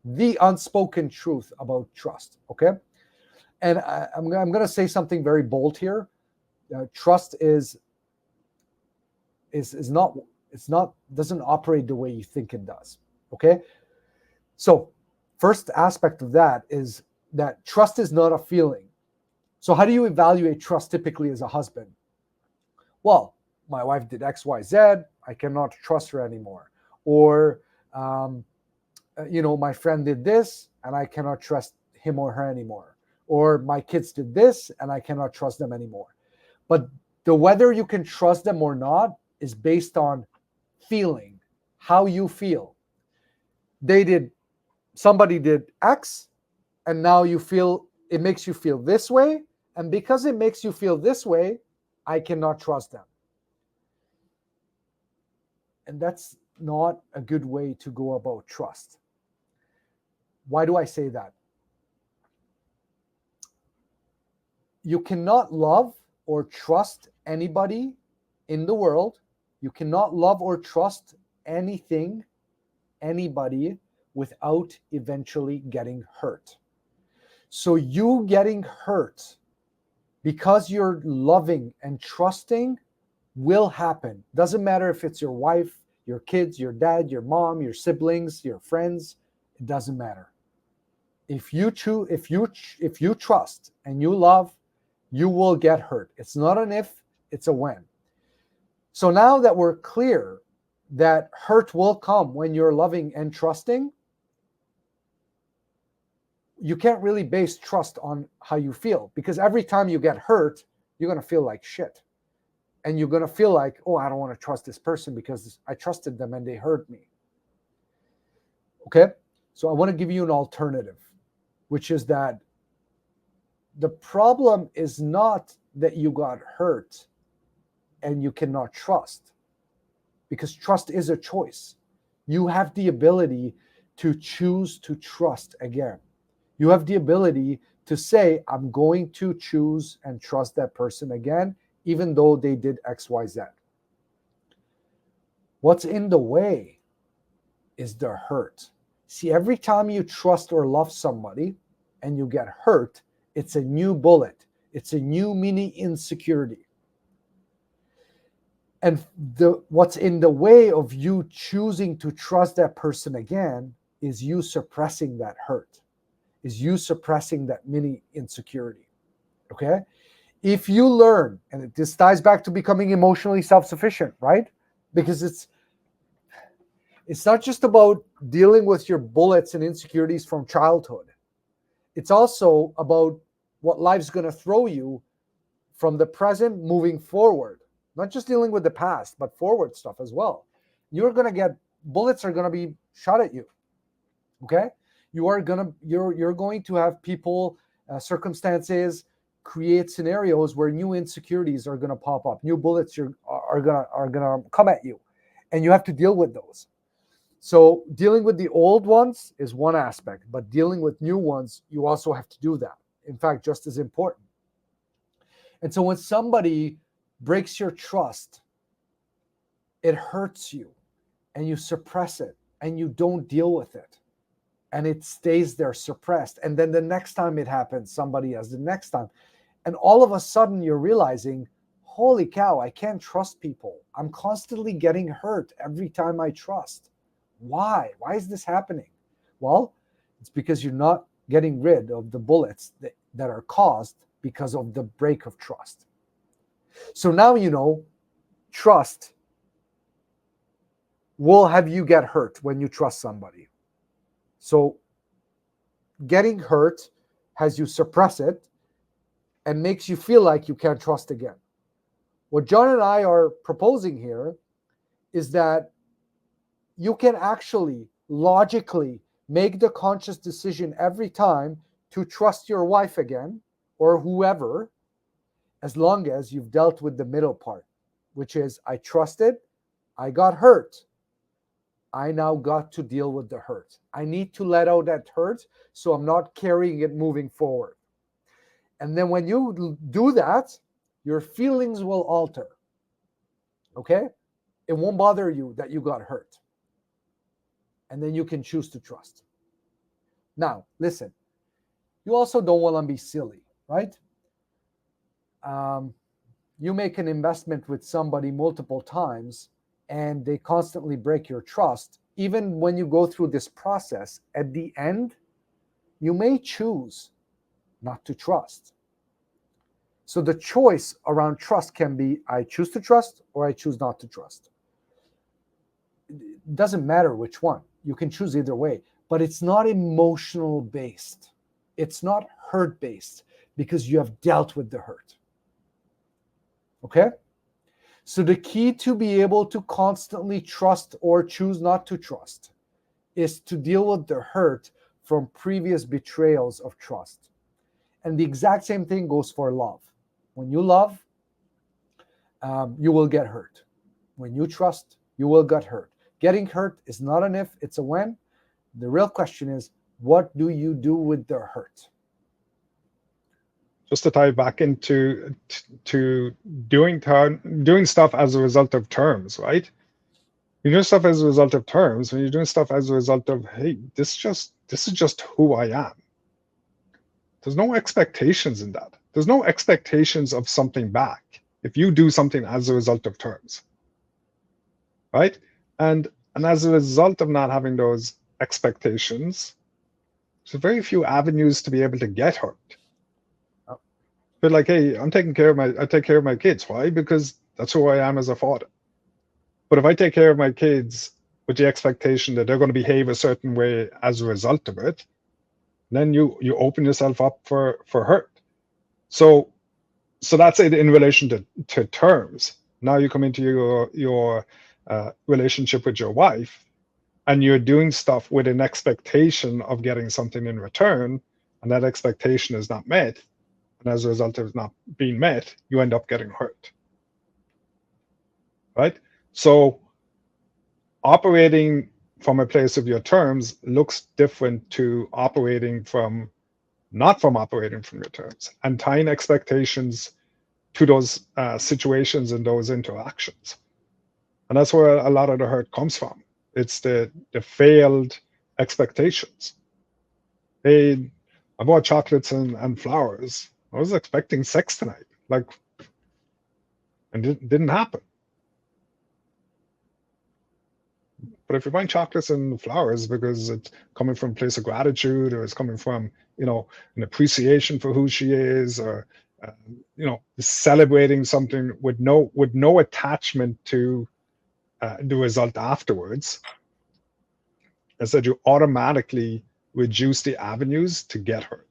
the unspoken truth about trust. Okay, and I'm going to say something very bold here. Trust is not, it's not, doesn't operate the way you think it does. Okay, so first aspect of that is that trust is not a feeling. So how do you evaluate trust typically as a husband? Well, my wife did XYZ, I cannot trust her anymore. Or um, my friend did this and I cannot trust him or her anymore. Or my kids did this and I cannot trust them anymore. But the whether you can trust them or not is based on feeling, how you feel. They did, somebody did X, and now you feel, it makes you feel this way. And because it makes you feel this way, I cannot trust them. And that's not a good way to go about trust. Why do I say that? You cannot love or trust anybody in the world. You cannot love or trust anything, anybody, without eventually getting hurt. So you getting hurt because you're loving and trusting will happen. Doesn't matter if it's your wife, your kids, your dad, your mom, your siblings, your friends. It doesn't matter. If you trust and you love, you will get hurt. It's not an if, it's a when. So now that we're clear that hurt will come when you're loving and trusting, you can't really base trust on how you feel, because every time you get hurt, you're going to feel like shit. And you're going to feel like, oh, I don't want to trust this person because I trusted them and they hurt me. Okay? So I want to give you an alternative, which is that the problem is not that you got hurt and you cannot trust, because trust is a choice. You have the ability to choose to trust again. You have the ability to say, I'm going to choose and trust that person again, even though they did XYZ. What's in the way is the hurt. See, every time you trust or love somebody and you get hurt, it's a new bullet. It's a new mini insecurity. And what's in the way of you choosing to trust that person again is you suppressing that hurt, is you suppressing that mini insecurity. Okay? If you learn, and this ties back to becoming emotionally self-sufficient, right? Because it's not just about dealing with your bullets and insecurities from childhood. It's also about what life's going to throw you from the present moving forward. Not just dealing with the past, but forward stuff as well. You're going to get, bullets are going to be shot at you. Okay? You're going to have people, circumstances, create scenarios where new insecurities are going to pop up. New bullets are going to come at you, and you have to deal with those. So dealing with the old ones is one aspect, but dealing with new ones, you also have to do that. In fact, just as important. And so when somebody breaks your trust, it hurts you, and you suppress it, and you don't deal with it, and it stays there suppressed. And then the next time it happens, somebody else, the next time. And all of a sudden you're realizing, holy cow, I can't trust people. I'm constantly getting hurt every time I trust. Why? Why is this happening? Well, it's because you're not getting rid of the bullets that are caused because of the break of trust. So now you know trust will have you get hurt when you trust somebody. So getting hurt has you suppress it and makes you feel like you can't trust again. What John and I are proposing here is that you can actually logically make the conscious decision every time to trust your wife again or whoever, as long as you've dealt with the middle part, which is I trusted, I got hurt. I now got to deal with the hurt. I need to let out that hurt so I'm not carrying it moving forward. And then when you do that, your feelings will alter. Okay? It won't bother you that you got hurt. And then you can choose to trust. Now, listen, you also don't want to be silly, right? You make an investment with somebody multiple times and they constantly break your trust. Even when you go through this process, at the end, you may choose not to trust. So the choice around trust can be I choose to trust or I choose not to trust. It doesn't matter which one. You can choose either way, but it's not emotional based. It's not hurt based because you have dealt with the hurt. Okay? So the key to be able to constantly trust or choose not to trust is to deal with the hurt from previous betrayals of trust. And the exact same thing goes for love. When you love, you will get hurt. When you trust, you will get hurt. Getting hurt is not an if, it's a when. The real question is, what do you do with the hurt? Just to tie back into doing stuff as a result of terms, right? You're doing stuff as a result of terms. When you're doing stuff as a result of, hey, this is just who I am. There's no expectations in that. There's no expectations of something back if you do something as a result of terms, right? And as a result of not having those expectations, there's very few avenues to be able to get hurt. But like, hey, I take care of my kids. Why? Because that's who I am as a father. But if I take care of my kids with the expectation that they're going to behave a certain way as a result of it, then you open yourself up for hurt. So that's it in relation to terms. Now you come into your relationship with your wife, and you're doing stuff with an expectation of getting something in return, and that expectation is not met. And as a result of it not being met, you end up getting hurt. Right? So operating from a place of your terms looks different to operating from operating from your terms, and tying expectations to those situations and those interactions. And that's where a lot of the hurt comes from. It's the failed expectations. Hey, I bought chocolates and flowers. I was expecting sex tonight, like, and it didn't happen. But if you're buying chocolates and flowers because it's coming from a place of gratitude, or it's coming from, an appreciation for who she is, or celebrating something with no attachment to the result afterwards, is that you automatically reduce the avenues to get hurt.